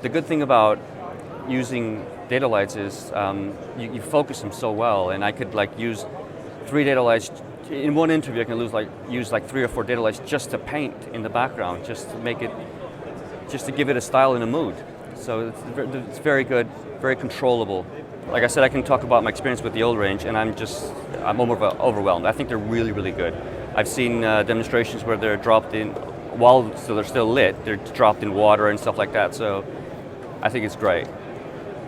The good thing about using data lights is you focus them so well, and I could use 3 data lights in one interview. I can use 3 or 4 data lights just to paint in the background, just to give it a style and a mood. So it's very good, very controllable. Like I said, I can talk about my experience with the old range, and I'm overwhelmed. I think they're really, really good. I've seen demonstrations where they're dropped in so they're still lit. They're dropped in water and stuff like that. So I think it's great.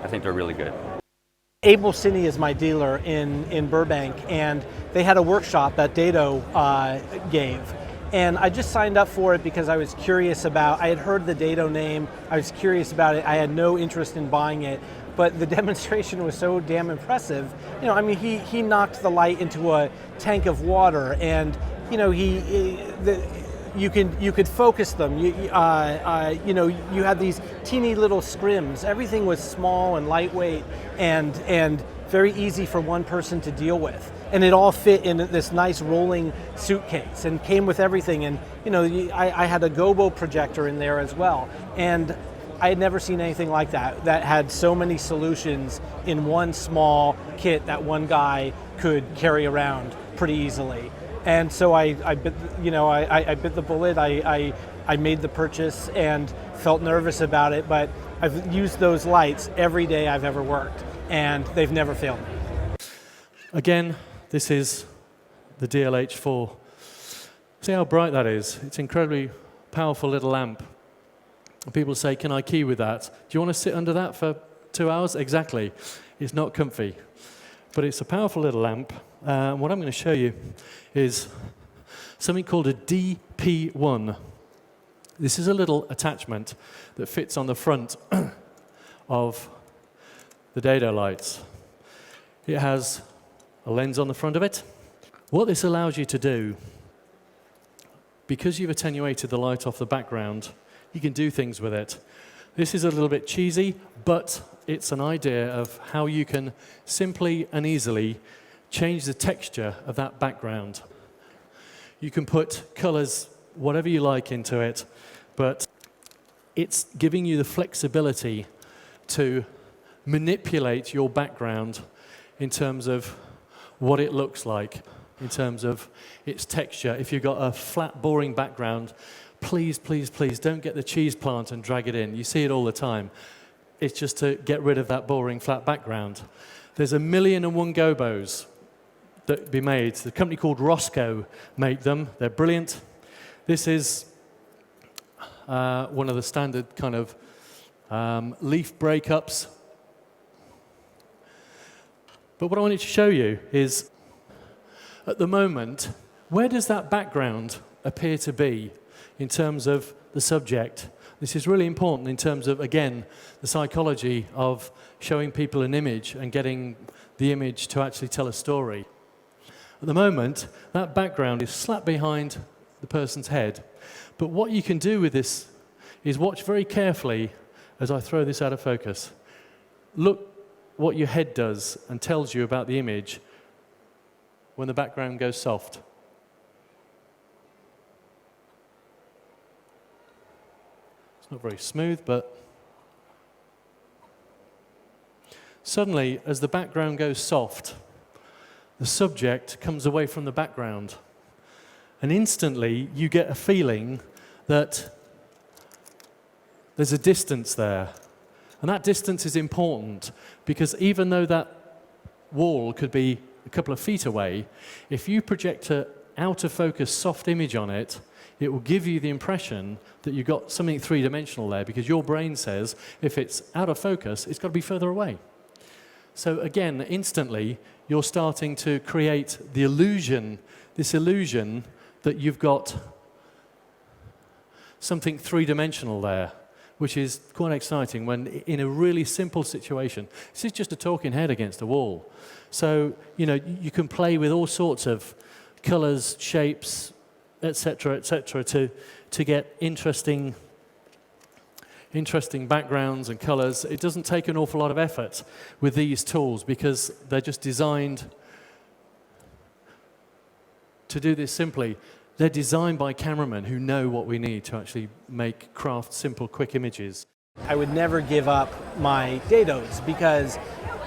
I think they're really good. Abel Cine is my dealer in Burbank, and they had a workshop that Dado gave. And I just signed up for it because I was curious I had heard the Dado name, I was curious about it, I had no interest in buying it, but the demonstration was so damn impressive. He knocked the light into a tank of water, and you could focus them. You had these teeny little scrims. Everything was small and lightweight and very easy for one person to deal with. And it all fit in this nice rolling suitcase and came with everything. And I had a Gobo projector in there as well. And I had never seen anything like that had so many solutions in one small kit that one guy could carry around pretty easily. And so I bit the bullet. I made the purchase and felt nervous about it, but I've used those lights every day I've ever worked, and they've never failed me. Again, this is the DLH4. See how bright that is? It's an incredibly powerful little lamp. People say, can I key with that? Do you want to sit under that for 2 hours? Exactly. It's not comfy, but it's a powerful little lamp. What I'm going to show you is something called a DP1. This is a little attachment that fits on the front of the Dado lights. It has a lens on the front of it. What this allows you to do, because you've attenuated the light off the background, you can do things with it. This is a little bit cheesy, but it's an idea of how you can simply and easily change the texture of that background. You can put colors, whatever you like, into it, but it's giving you the flexibility to manipulate your background in terms of what it looks like, in terms of its texture. If you've got a flat, boring background, please, please, please don't get the cheese plant and drag it in. You see it all the time. It's just to get rid of that boring, flat background. There's 1,000,001 Gobos that be made. The company called Rosco make them. They're brilliant. This is one of the standard kind of leaf breakups. But what I wanted to show you is, at the moment, where does that background appear to be in terms of the subject? This is really important in terms of, again, the psychology of showing people an image and getting the image to actually tell a story. At the moment, that background is slap behind the person's head. But what you can do with this is watch very carefully as I throw this out of focus. Look what your head does and tells you about the image when the background goes soft. It's not very smooth, but suddenly, as the background goes soft, the subject comes away from the background. And instantly, you get a feeling that there's a distance there. And that distance is important, because even though that wall could be a couple of feet away, if you project an out-of-focus soft image on it, it will give you the impression that you've got something three-dimensional there, because your brain says if it's out of focus, it's got to be further away. So again, instantly, you're starting to create the illusion, this illusion that you've got something three-dimensional there, which is quite exciting when in a really simple situation. This is just a talking head against a wall. So, you can play with all sorts of colors, shapes, etc., to get interesting backgrounds and colors. It doesn't take an awful lot of effort with these tools, because they're just designed to do this simply. They're designed by cameramen who know what we need to actually craft simple, quick images. I would never give up my dados because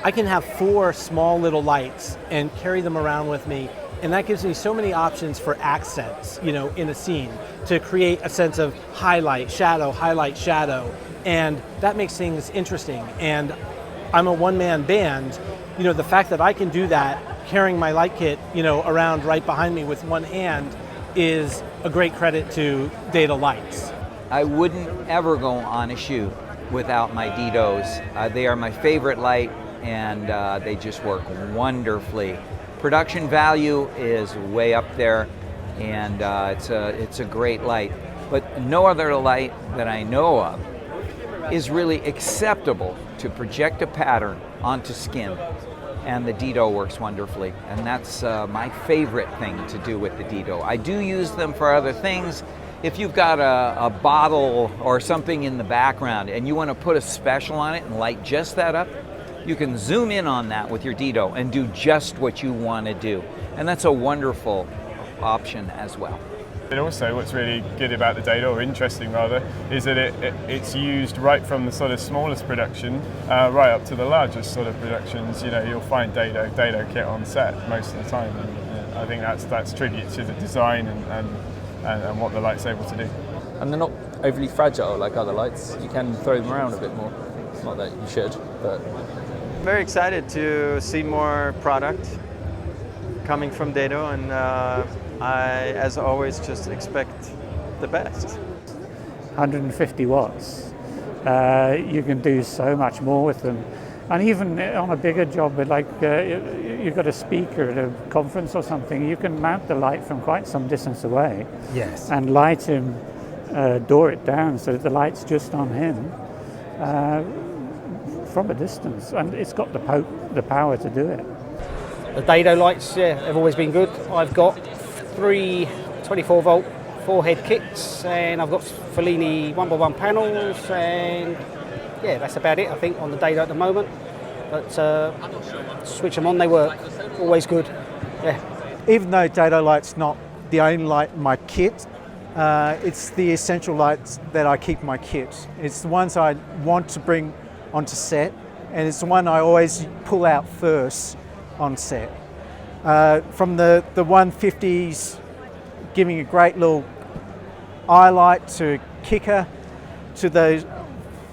I can have 4 small little lights and carry them around with me, and that gives me so many options for accents, you know, in a scene to create a sense of highlight, shadow, and that makes things interesting. And I'm a one-man band, you know, the fact that I can do that carrying my light kit, you know, around right behind me with one hand is a great credit to Dado Lights. I wouldn't ever go on a shoot without my DDOs. They are my favorite light, and they just work wonderfully. Production value is way up there, and it's a great light. But no other light that I know of is really acceptable to project a pattern onto skin, and the DDO works wonderfully. And that's my favorite thing to do with the DDO. I do use them for other things. If you've got a bottle or something in the background and you want to put a special on it and light just that up, you can zoom in on that with your DDO and do just what you want to do. And that's a wonderful option as well. And also what's really good about the Dado, or interesting rather, is that it's used right from the sort of smallest production right up to the largest sort of productions. You know, you'll find Dado kit on set most of the time, and I think that's tribute to the design and what the light's able to do. And they're not overly fragile like other lights. You can throw them around a bit more. It's not that you should, but... I'm very excited to see more product coming from Dado, and I, as always, just expect the best. 150 watts. You can do so much more with them. And even on a bigger job, like you've got a speaker at a conference or something, you can mount the light from quite some distance away. Yes. And light him, door it down so that the light's just on him from a distance. And it's got the power to do it. The Dado lights, yeah, have always been good. I've got 3 24 volt 4-head kits, and I've got Fellini 1x1 panels, and yeah, that's about it I think on the Dado at the moment. But switch them on, they work. Always good. Yeah. Even though Dado light's not the only light in my kit, it's the essential lights that I keep in my kit. It's the ones I want to bring onto set, and it's the one I always pull out first on set. From the 150s, giving a great little eye light to kicker, to those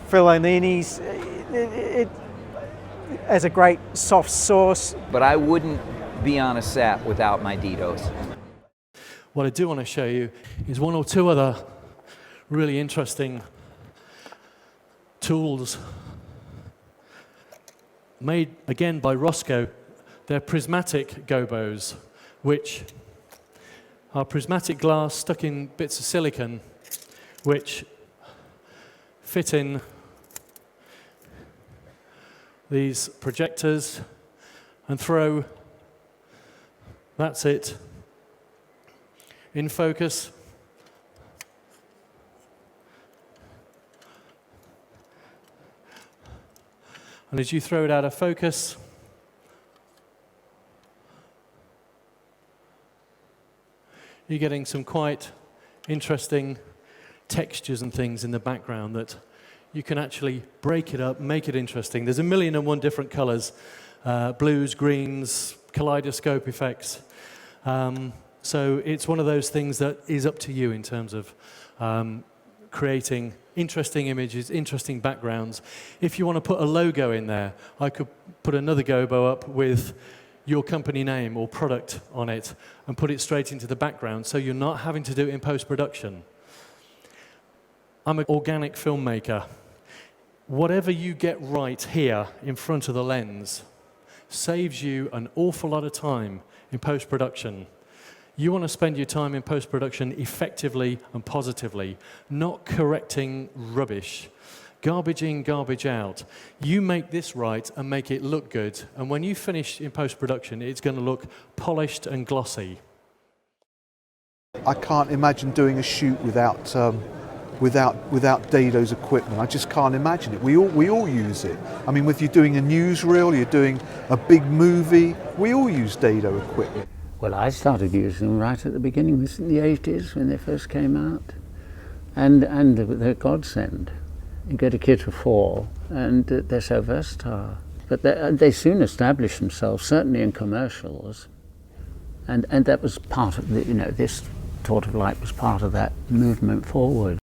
Fellinis, it as a great soft source. But I wouldn't be on a set without my DDOs. What I do want to show you is 1 or 2 other really interesting tools made again by Rosco. They're prismatic gobos, which are prismatic glass stuck in bits of silicon, which fit in these projectors and throw, that's it, in focus. And as you throw it out of focus, you're getting some quite interesting textures and things in the background that you can actually break it up, make it interesting. There's 1,000,001 different colors, blues, greens, kaleidoscope effects. So it's one of those things that is up to you in terms of creating interesting images, interesting backgrounds. If you want to put a logo in there, I could put another gobo up with your company name or product on it and put it straight into the background, so you're not having to do it in post-production. I'm an organic filmmaker. Whatever you get right here in front of the lens saves you an awful lot of time in post-production. You want to spend your time in post-production effectively and positively, not correcting rubbish. Garbage in, garbage out. You make this right and make it look good, and when you finish in post-production, it's going to look polished and glossy. I can't imagine doing a shoot without Dado's equipment. I just can't imagine it. We all use it. I mean, whether you're doing a newsreel, you're doing a big movie, we all use Dado equipment. Well, I started using them right at the beginning, in the 80s when they first came out, and they're a godsend. You get a kit of 4, and they're so versatile. But they soon established themselves, certainly in commercials, and that was part of the, this sort of light was part of that movement forward.